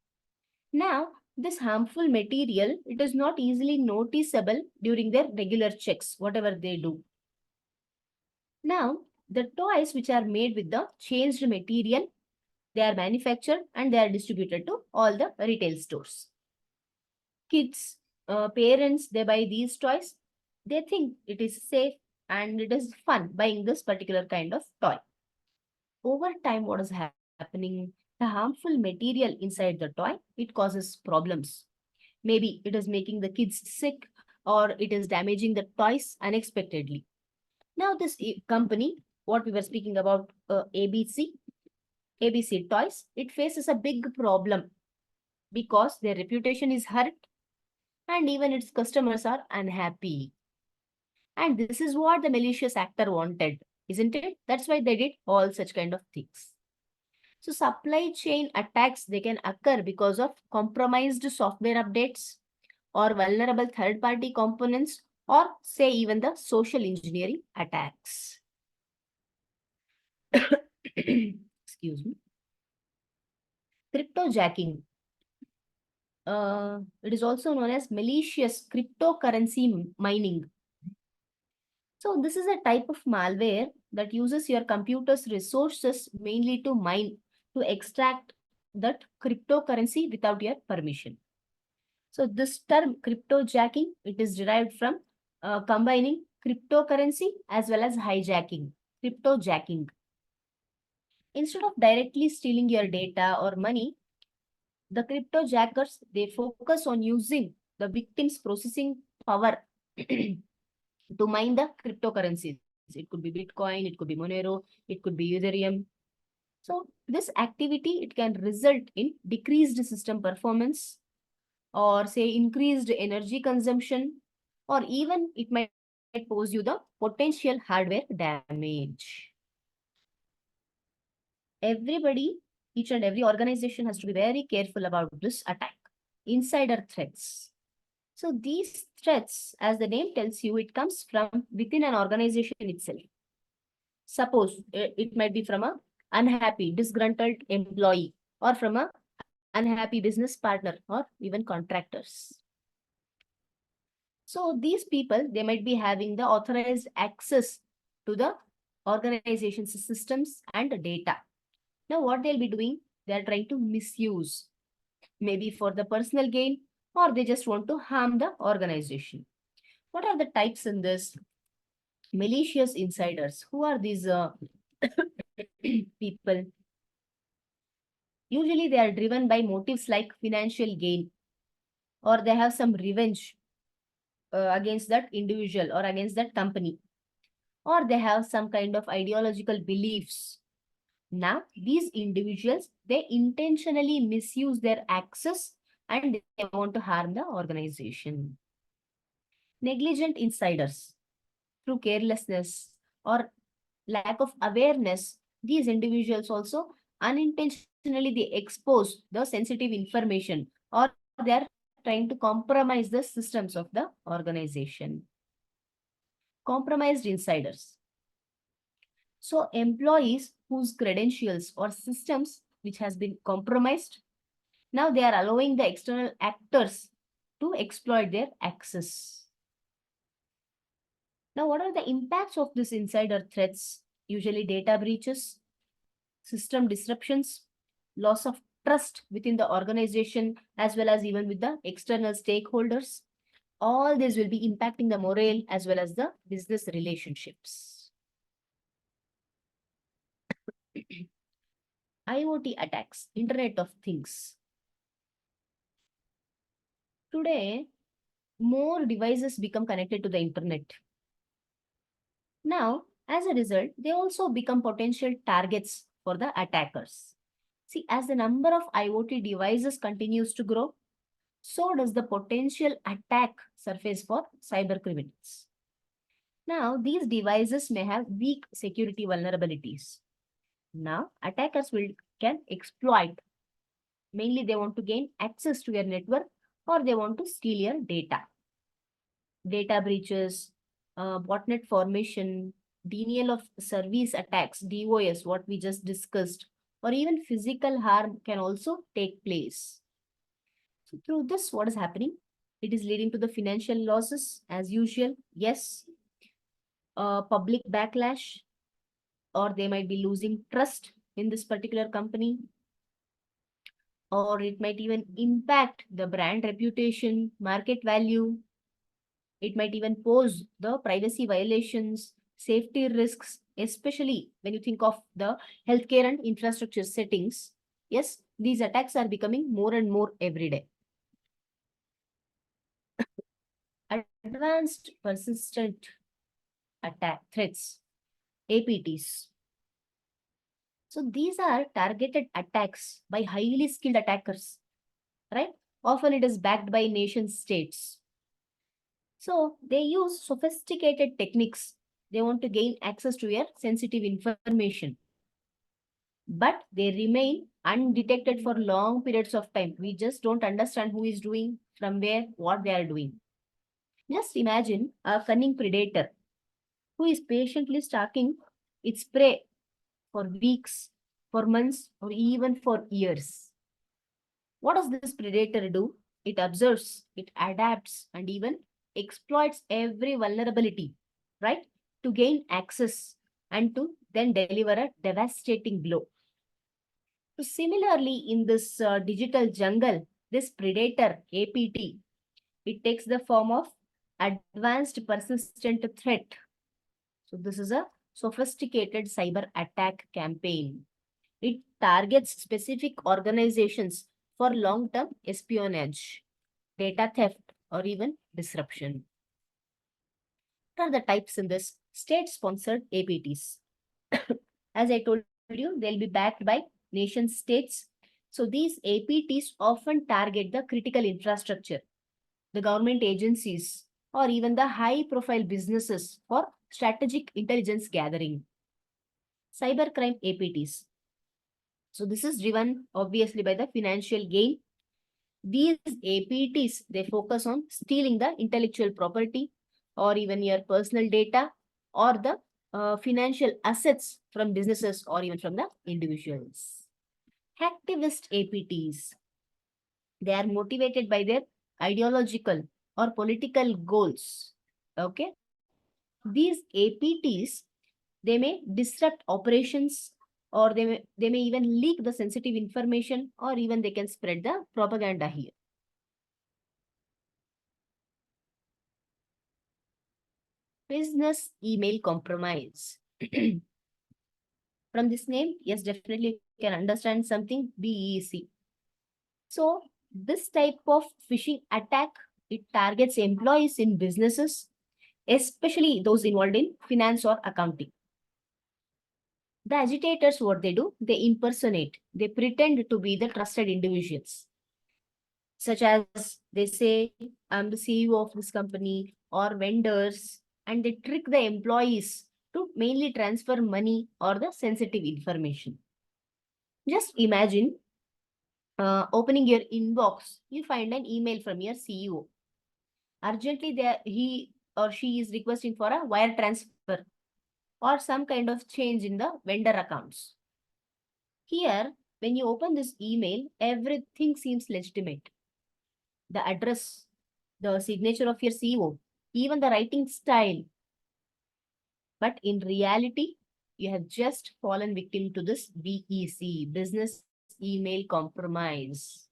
Now, this harmful material, it is not easily noticeable during their regular checks, whatever they do. Now, the toys which are made with the changed material, they are manufactured and they are distributed to all the retail stores. Kids, parents, they buy these toys. They think it is safe and it is fun buying this particular kind of toy. Over time, what is happening? The harmful material inside the toy, it causes problems. Maybe it is making the kids sick or it is damaging the toys unexpectedly. Now, this company, what we were speaking about, ABC Toys, it faces a big problem because their reputation is hurt and even its customers are unhappy. And this is what the malicious actor wanted, isn't it? That's why they did all such kind of things. So supply chain attacks, they can occur because of compromised software updates or vulnerable third-party components, or say even the social engineering attacks. Excuse me. Cryptojacking. It is also known as malicious cryptocurrency mining. So this is a type of malware that uses your computer's resources mainly to mine, to extract that cryptocurrency without your permission. So this term cryptojacking, it is derived from combining cryptocurrency as well as hijacking, cryptojacking. Instead of directly stealing your data or money, the cryptojackers, they focus on using the victim's processing power to mine the cryptocurrencies. It could be Bitcoin, it could be Monero, it could be Ethereum. So this activity, it can result in decreased system performance or say increased energy consumption, or even it might pose you the potential hardware damage. Everybody, each and every organization has to be very careful about this attack. Insider threats. So these threats, as the name tells you, it comes from within an organization itself. Suppose it might be from a unhappy, disgruntled employee or from a unhappy business partner or even contractors. So these people, they might be having the authorized access to the organization's systems and data. Now what they'll be doing, they're trying to misuse, maybe for the personal gain, or they just want to harm the organization. What are the types in this? Malicious insiders. Who are these people? Usually they are driven by motives like financial gain, or they have some revenge against that individual or against that company, or they have some kind of ideological beliefs. Now, these individuals, they intentionally misuse their access and they want to harm the organization. Negligent insiders, through carelessness or lack of awareness, these individuals also unintentionally they expose the sensitive information, or they are trying to compromise the systems of the organization. Compromised insiders. So employees whose credentials or systems which has been compromised, now they are allowing the external actors to exploit their access. Now, what are the impacts of this insider threats? Usually data breaches, system disruptions, loss of trust within the organization, as well as even with the external stakeholders. All this will be impacting the morale as well as the business relationships. IoT attacks, Internet of Things. Today, more devices become connected to the internet. Now, as a result, they also become potential targets for the attackers. See, as the number of IoT devices continues to grow, so does the potential attack surface for cyber criminals. Now, these devices may have weak security vulnerabilities. Now, attackers can exploit. Mainly, they want to gain access to your network or they want to steal your data. Data breaches, botnet formation, denial of service attacks, DOS, what we just discussed, or even physical harm can also take place. So through this, what is happening? It is leading to the financial losses as usual. Yes, public backlash, or they might be losing trust in this particular company, or it might even impact the brand reputation, market value. It might even pose the privacy violations, safety risks, especially when you think of the healthcare and infrastructure settings. Yes, these attacks are becoming more and more every day. Advanced persistent attack threats, APTs. So these are targeted attacks by highly skilled attackers, right? Often it is backed by nation states. So they use sophisticated techniques. They want to gain access to your sensitive information. But they remain undetected for long periods of time. We just don't understand who is doing, from where, what they are doing. Just imagine a cunning predator who is patiently stalking its prey for weeks, for months, or even for years. What does this predator do? It observes, it adapts, and even exploits every vulnerability, right? To gain access and to then deliver a devastating blow. So similarly, in this digital jungle, this predator, APT, it takes the form of advanced persistent threat. So this is a sophisticated cyber attack campaign. It targets specific organizations for long-term espionage, data theft, or even disruption. What are the types in this? State-sponsored APTs. As I told you, they'll be backed by nation states. So these APTs often target the critical infrastructure, the government agencies, or even the high-profile businesses for strategic intelligence gathering. Cybercrime APTs. So this is driven obviously by the financial gain. These APTs, they focus on stealing the intellectual property or even your personal data or the financial assets from businesses or even from the individuals. Hacktivist APTs, they are motivated by their ideological or political goals. Okay. These APTs, they may disrupt operations or they may even leak the sensitive information or even they can spread the propaganda here. Business email compromise. From this name, yes, definitely you can understand something BEC. So This type of phishing attack, it targets employees in businesses, especially those involved in finance or accounting. The agitators, what they do, they impersonate, they pretend to be the trusted individuals, such as they say, I'm the CEO of this company, or vendors, and they trick the employees to mainly transfer money or the sensitive information. Just imagine opening your inbox, you find an email from your CEO. Urgently, he or she is requesting for a wire transfer or some kind of change in the vendor accounts. Here, when you open this email, everything seems legitimate. The address, the signature of your CEO, even the writing style. But in reality, you have just fallen victim to this BEC, Business Email Compromise.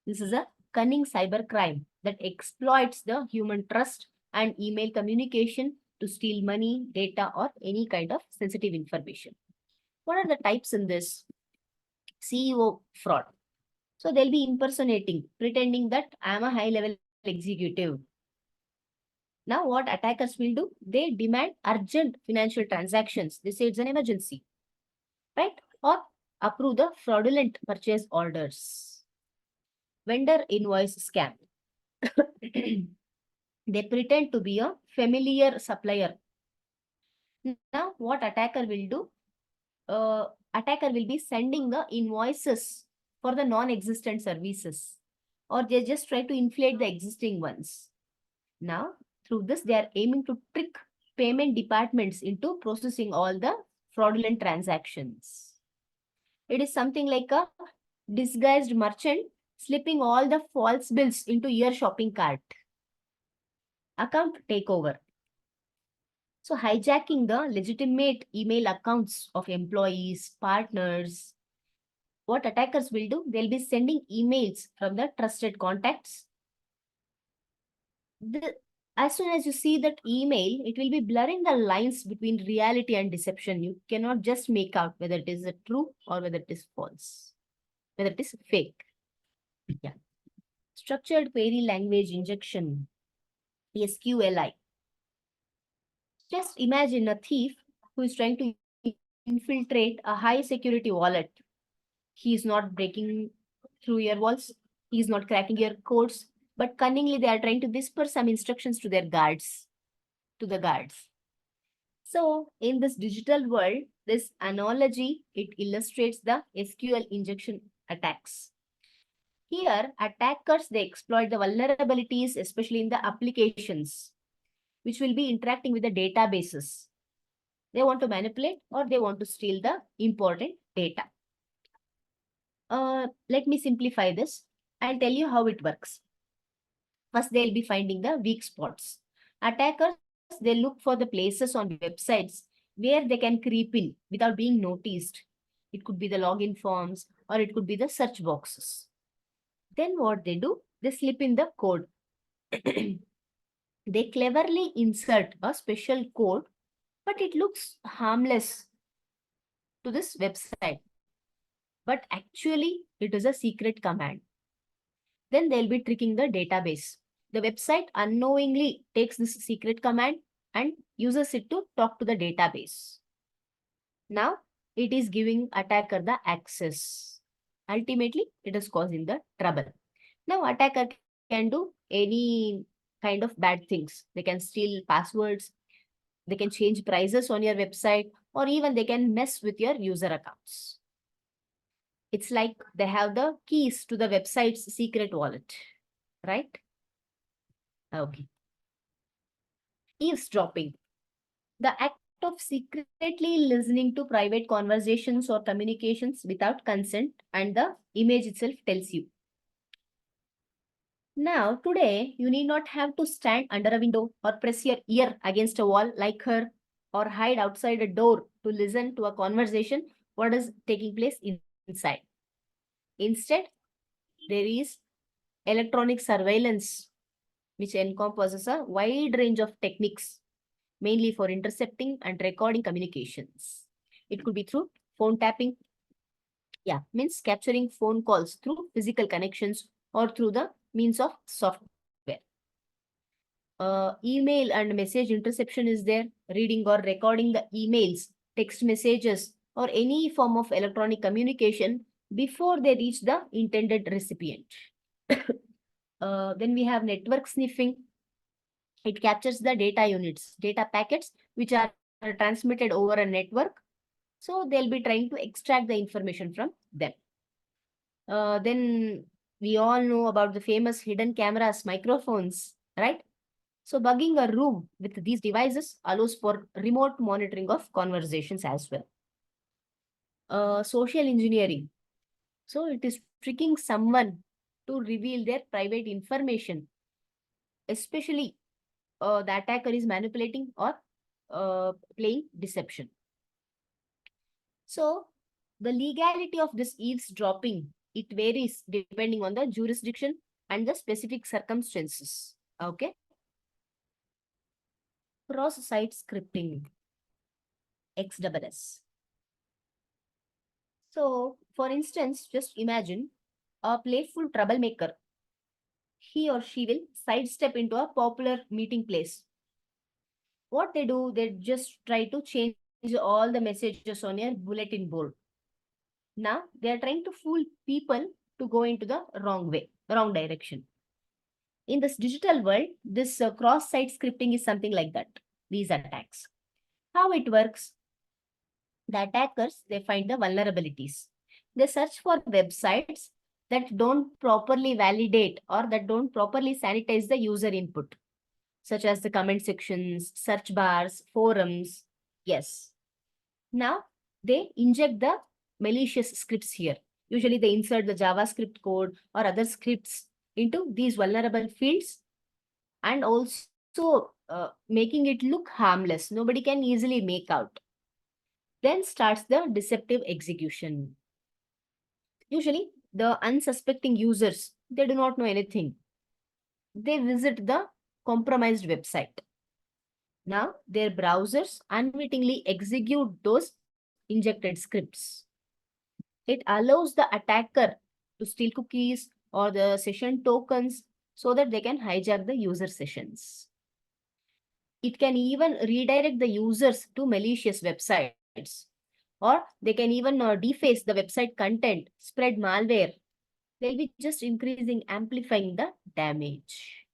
This is a cunning cybercrime that exploits the human trust and email communication to steal money, data, or any kind of sensitive information. What are the types in this? CEO fraud. So they'll be impersonating, pretending that I'm a high-level executive. Now what attackers will do? They demand urgent financial transactions. They say it's an emergency, right? Or approve the fraudulent purchase orders. Vendor invoice scam. They pretend to be a familiar supplier. Now what attacker will do? Attacker will be sending the invoices for the non-existent services, or they just try to inflate the existing ones. Now, through this, they are aiming to trick payment departments into processing all the fraudulent transactions. It is something like a disguised merchant slipping all the false bills into your shopping cart. Account takeover. So hijacking the legitimate email accounts of employees, partners. What attackers will do? They'll be sending emails from the trusted contacts. As soon as you see that email, it will be blurring the lines between reality and deception. You cannot just make out whether it is true or whether it is false, whether it is fake. Yeah. Structured query language injection, SQLI. Just imagine a thief who is trying to infiltrate a high security wallet. He is not breaking through your walls. He is not cracking your codes, but cunningly they are trying to whisper some instructions to their guards, to the guards. So in this digital world, this analogy, it illustrates the SQL injection attacks. Here, attackers, they exploit the vulnerabilities, especially in the applications, which will be interacting with the databases. They want to manipulate or they want to steal the important data. Let me simplify this. I'll tell you how it works. First, they'll be finding the weak spots. Attackers, they look for the places on websites where they can creep in without being noticed. It could be the login forms or it could be the search boxes. Then what they do? They slip in the code. They cleverly insert a special code, but it looks harmless to this website. But actually, it is a secret command. Then they'll be tricking the database. The website unknowingly takes this secret command and uses it to talk to the database. Now, it is giving attacker the access. Ultimately, it is causing the trouble. Now, attacker can do any kind of bad things. They can steal passwords, they can change prices on your website, or even they can mess with your user accounts. It's like they have the keys to the website's secret wallet, right? Okay. Eavesdropping. The act of secretly listening to private conversations or communications without consent, and the image itself tells you. Now, today, you need not have to stand under a window or press your ear against a wall like her or hide outside a door to listen to a conversation what is taking place inside. Instead, there is electronic surveillance, which encompasses a wide range of techniques, mainly for intercepting and recording communications. It could be through phone tapping. Yeah, means capturing phone calls through physical connections or through the means of software. Email and message interception is there, reading or recording the emails, text messages, or any form of electronic communication before they reach the intended recipient. Then we have network sniffing. It captures the data units, data packets, which are transmitted over a network. So they'll be trying to extract the information from them. Then we all know about the famous hidden cameras, microphones, right? So bugging a room with these devices allows for remote monitoring of conversations as well. Social engineering. So it is tricking someone to reveal their private information, especially the attacker is manipulating or playing deception. So the legality of this eavesdropping, it varies depending on the jurisdiction and the specific circumstances. Okay. Cross-site scripting, XSS. So, for instance, just imagine a playful troublemaker. He or she will sidestep into a popular meeting place. What they do, they just try to change all the messages on your bulletin board. Now, they are trying to fool people to go into the wrong way, wrong direction. In this digital world, this cross-site scripting is something like that, these attacks. How it works? The attackers, they find the vulnerabilities. They search for websites that don't properly validate or that don't properly sanitize the user input, such as the comment sections, search bars, forums. Yes. Now, they inject the malicious scripts here. Usually, they insert the JavaScript code or other scripts into these vulnerable fields and also making it look harmless. Nobody can easily make out. Then starts the deceptive execution. Usually, the unsuspecting users, they do not know anything. They visit the compromised website. Now, their browsers unwittingly execute those injected scripts. It allows the attacker to steal cookies or the session tokens so that they can hijack the user sessions. It can even redirect the users to malicious websites, or they can even deface the website content, spread malware. They'll be just increasing, amplifying the damage.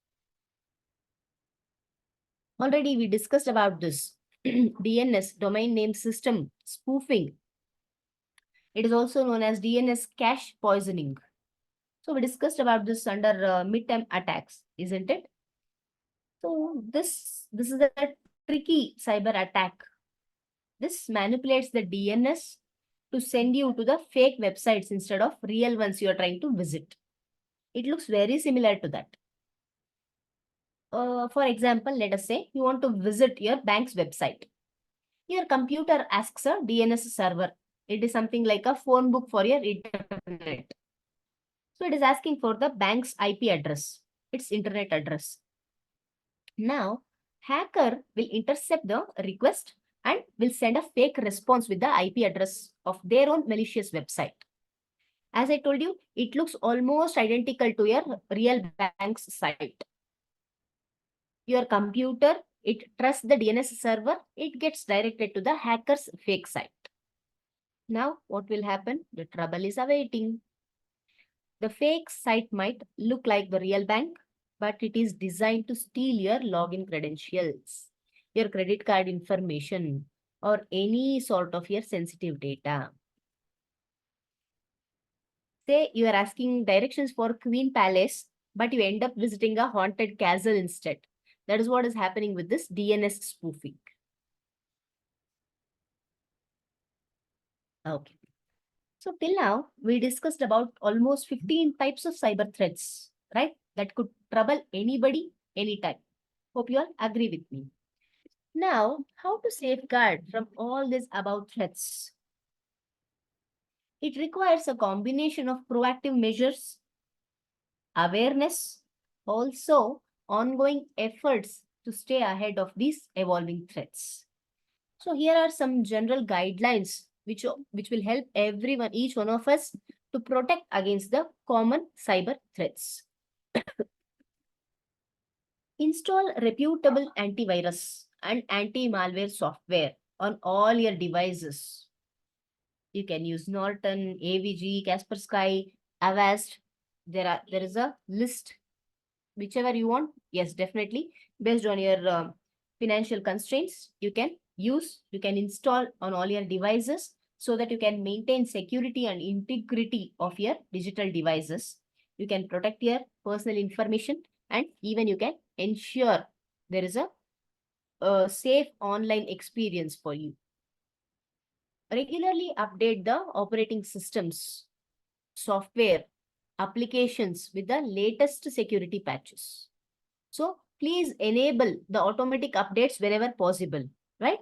Already we discussed about this DNS, domain name system spoofing. It is also known as DNS cache poisoning. So we discussed about this under midterm attacks, isn't it? So this is a tricky cyber attack. This manipulates the DNS to send you to the fake websites instead of real ones you are trying to visit. It looks very similar to that. For example, let us say you want to visit your bank's website. Your computer asks a DNS server. It is something like a phone book for your internet. So it is asking for the bank's IP address, its internet address. Now, hacker will intercept the request and will send a fake response with the IP address of their own malicious website. As I told you, it looks almost identical to your real bank's site. Your computer, it trusts the DNS server, it gets directed to the hacker's fake site. Now, what will happen? The trouble is awaiting. The fake site might look like the real bank, but it is designed to steal your login credentials, your credit card information, or any sort of your sensitive data. Say you are asking directions for Queen Palace, but you end up visiting a haunted castle instead. That is what is happening with this DNS spoofing. Okay. So till now, we discussed about almost 15 types of cyber threats, right? That could trouble anybody, anytime. Hope you all agree with me. Now, how to safeguard from all these above threats? It requires a combination of proactive measures, awareness, also ongoing efforts to stay ahead of these evolving threats. So here are some general guidelines which will help everyone, each one of us to protect against the common cyber threats. Install reputable antivirus and anti-malware software on all your devices. You can use Norton, AVG, Kaspersky, Avast. There is a list, whichever you want. Yes, definitely. Based on your financial constraints, you can install on all your devices so that you can maintain security and integrity of your digital devices. You can protect your personal information, and even you can ensure there is a safe online experience for you. Regularly update the operating systems, software, applications with the latest security patches. So please enable the automatic updates whenever possible, right?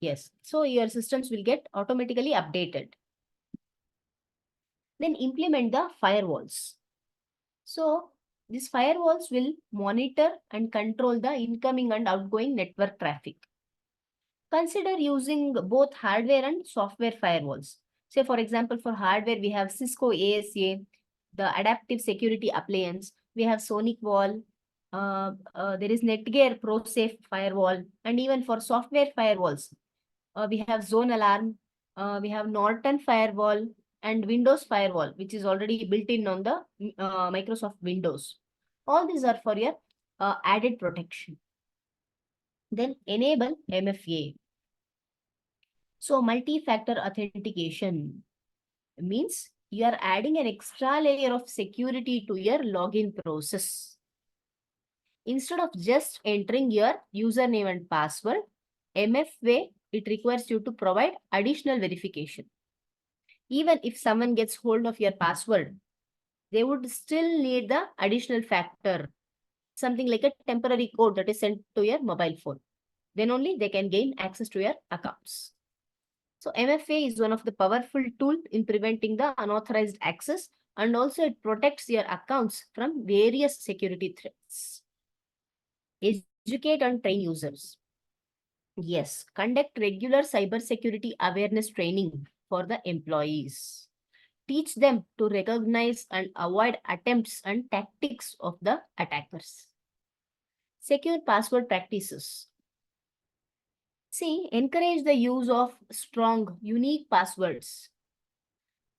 Yes. So your systems will get automatically updated. Then implement the firewalls. So these firewalls will monitor and control the incoming and outgoing network traffic. Consider using both hardware and software firewalls. Say, for example, for hardware, we have Cisco ASA, the Adaptive Security Appliance. We have Sonic Wall. There is Netgear ProSafe Firewall. And even for software firewalls, we have Zone Alarm. We have Norton Firewall and Windows Firewall, which is already built in on the Microsoft Windows. All these are for your added protection. Then enable MFA. So multi-factor authentication means you are adding an extra layer of security to your login process. Instead of just entering your username and password, MFA, it requires you to provide additional verification. Even if someone gets hold of your password, they would still need the additional factor, something like a temporary code that is sent to your mobile phone. Then only they can gain access to your accounts. So MFA is one of the powerful tools in preventing the unauthorized access, and also it protects your accounts from various security threats. Educate and train users. Yes, conduct regular cybersecurity awareness training for the employees. Teach them to recognize and avoid attempts and tactics of the attackers. Secure password practices. See, encourage the use of strong, unique passwords.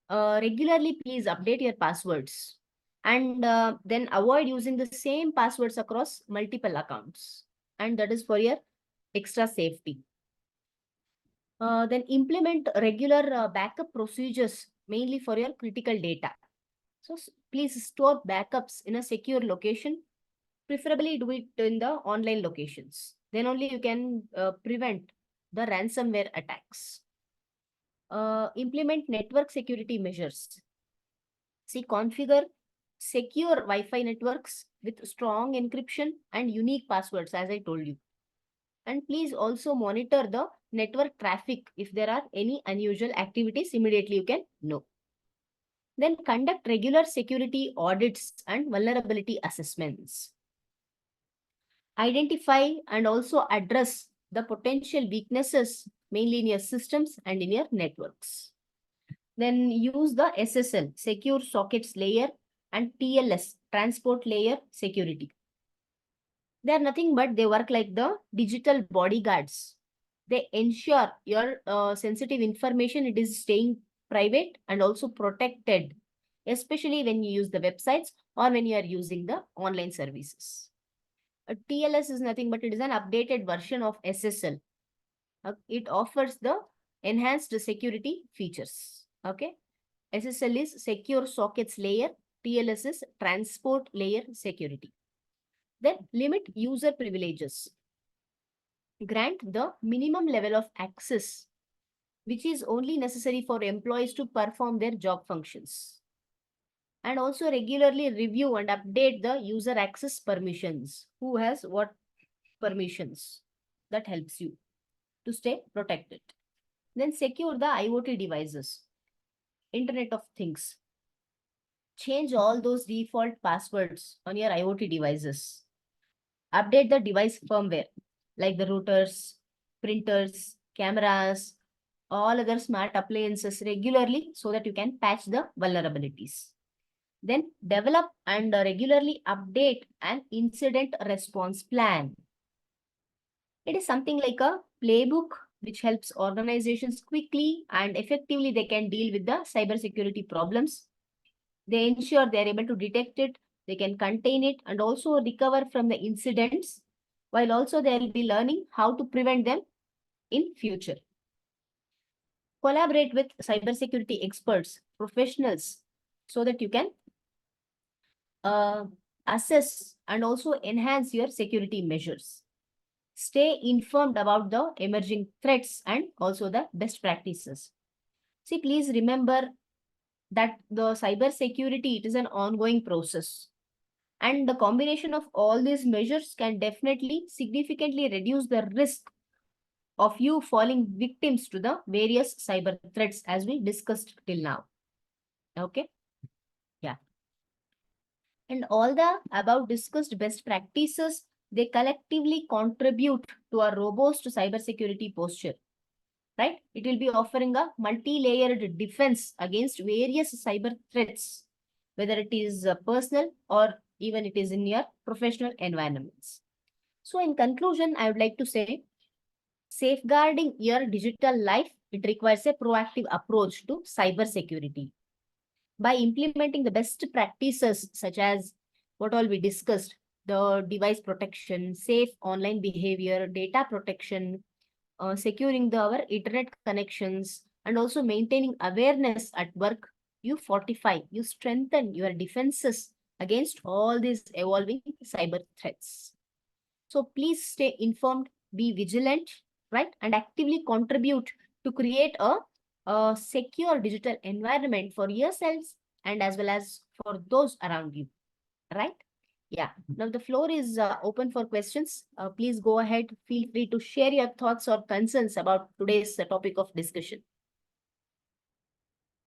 Regularly, please update your passwords, and then avoid using the same passwords across multiple accounts. And that is for your extra safety. Then implement regular backup procedures, mainly for your critical data. So please store backups in a secure location. Preferably do it in the online locations. Then only you can prevent the ransomware attacks. Implement network security measures. See, configure secure Wi-Fi networks with strong encryption and unique passwords, as I told you. And please also monitor the network traffic. If there are any unusual activities, immediately you can know. Then conduct regular security audits and vulnerability assessments. Identify and also address the potential weaknesses, mainly in your systems and in your networks. Then use the SSL, Secure Sockets Layer, and TLS, Transport Layer Security. They are nothing but they work like the digital bodyguards. They ensure your sensitive information, it is staying private and also protected, especially when you use the websites or when you are using the online services. TLS is nothing but it is an updated version of SSL. It offers the enhanced security features. Okay. SSL is Secure Sockets Layer. TLS is Transport Layer Security. Then limit user privileges. Grant the minimum level of access, which is only necessary for employees to perform their job functions. And also regularly review and update the user access permissions. Who has what permissions? That helps you to stay protected. Then secure the IoT devices. Internet of Things. Change all those default passwords on your IoT devices. Update the device firmware like the routers, printers, cameras, all other smart appliances regularly so that you can patch the vulnerabilities. Then develop and regularly update an incident response plan. It is something like a playbook which helps organizations quickly and effectively they can deal with the cybersecurity problems. They ensure they are able to detect it, they can contain it, and also recover from the incidents, while also they will be learning how to prevent them in future. Collaborate with cybersecurity experts, professionals, so that you can uh, assess and also enhance your security measures. Stay informed about the emerging threats and also the best practices. See, please remember that the cyber security, it is an ongoing process. And the combination of all these measures can definitely significantly reduce the risk of you falling victims to the various cyber threats as we discussed till now. Okay? Yeah. And all the above discussed best practices, they collectively contribute to a robust cybersecurity posture. Right? It will be offering a multi-layered defense against various cyber threats, whether it is personal or even it is in your professional environments. So in conclusion, I would like to say, safeguarding your digital life, it requires a proactive approach to cyber security. By implementing the best practices such as what all we discussed, the device protection, safe online behavior, data protection, securing our internet connections, and also maintaining awareness at work, you fortify, you strengthen your defenses against all these evolving cyber threats. So please stay informed, be vigilant, right? And actively contribute to create a secure digital environment for yourselves and as well as for those around you, right? Yeah. Now the floor is open for questions. Please go ahead. Feel free to share your thoughts or concerns about today's topic of discussion.